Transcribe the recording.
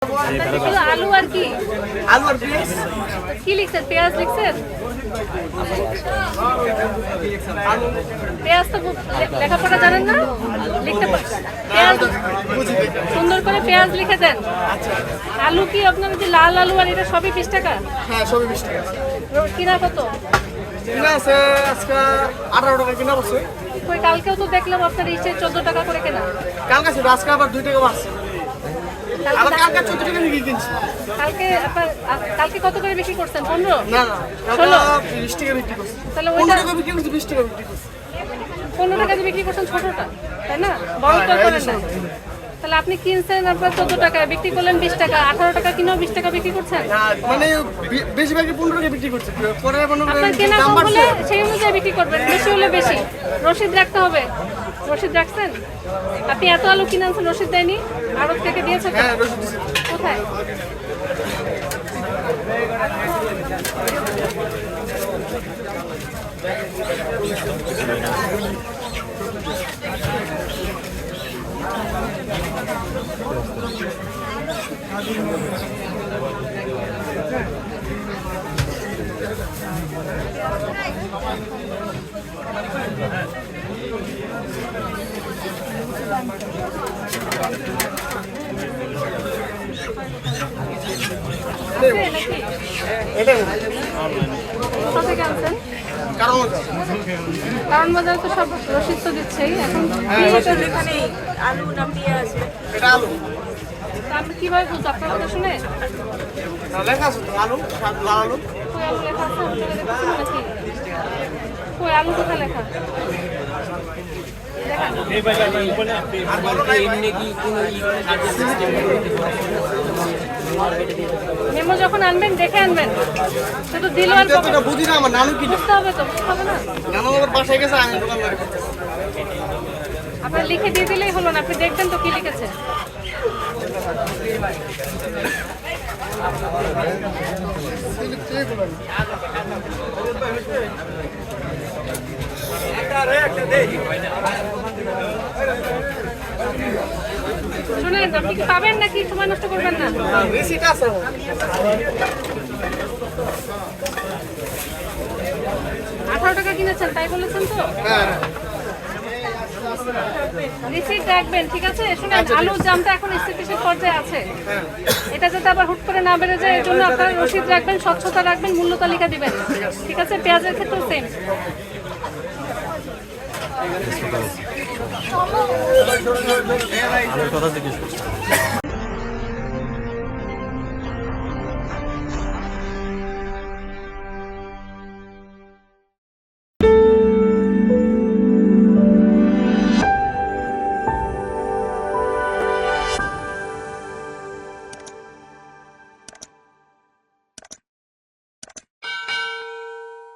আলু আর কি? আলু আর পেঁয়াজ। কি লিখছেন? পেঁয়াজ লিখছেন? পেঁয়াজ তো লেখাপড়া জানেন না, লিখতে পেঁয়াজ সুন্দর করে পেঁয়াজ লিখে দেন। আলু কি আপনার যে লাল আলু আর এটা সবই 20 টাকা? হ্যাঁ, সবই 20 টাকা। কিনা কত? কিনা আছে আজকে 18 টাকা কিনা বসে। কই কালকেও তো দেখলাম আপনার ইসে 14 টাকা করে কেনা। কালকে ছিল, আজকে আবার 2 টাকা বাড়ছে। আবার কালকে 14 টাকা বিক্রি কিনছি। কালকে কত করে বিক্রি করছেন? 15? না না, 16 20 টাকা বিক্রি করছি। তাহলে 15 ওইটা টাকা বিক্রি করছি, 20 টাকা বিক্রি করছি। 15 টাকা বিক্রি করছেন ছোটটা, তাই না? বড় তো করেন না। তাহলে আপনি কিনছেন আপনার 14 টাকায়, বিক্রি করলেন 20 টাকা, 18 টাকা কিনেও 20 টাকা বিক্রি করছেন। মানে বেশিরভাগই 15 টাকা বিক্রি করছে। পরে আপনার কেনা কম হলে সেই অনুযায়ী বিক্রি করবেন, বেশি হলে বেশি। রসিদ রাখতে হবে। রসিদ রাখছেন? আপনি এত আলু কিনে আনছেন, রসিদ দেয়নি? আড়ত থেকে দিয়েছে তো? হ্যাঁ, রসিদ দিছি। কোথায়? নাকি? এটা কোথা থেকে আনছেন? কারণ বাজারে তো সব রসিদ তো দিচ্ছেই এখন। এখানে আলু না পেঁয়াজ? এটা আলু। তা আমি কিভাবে বুঝবো আপনার কথা শুনে? লেখা আছে তো, আলু, লাল আলু। কই আলু লেখা আছে? আপনাকে দেখেছেন নাকি? কই আলু কোথায় লেখা? মেমো যখন আনবেন দেখে আনবেন, শুধু দিল আর এটা বুঝি না, আমার নানু কিনে। বুঝতে হবে তো, বুঝতে হবে না? নানু আমার বাসায় গেছে, আমি দোকানদার। আপনার লিখে দিয়ে দিলেই হলো না, আপনি দেখবেন তো কি লিখেছে। শুনেন, আপনি কি পাবেন নাকি সময় নষ্ট করবেন না? রিসিট আছে। 18 টাকা কিনেছেন তাই বলেছেন তো? হ্যাঁ। রিসিট রাখবেন, ঠিক আছে? শুনেন, আলুর দামটা এখন স্থিতিশীল পর্যায়ে আছে। এটা যাতে আবার হুট করে না বেড়ে যায়, এর জন্য আপনার রসিদ রাখবেন, স্বচ্ছতা রাখবেন, মূল্য তালিকা দিবেন, ঠিক আছে? পেঁয়াজের ক্ষেত্রেও সেম। কথা জিজ্ঞেস করছি।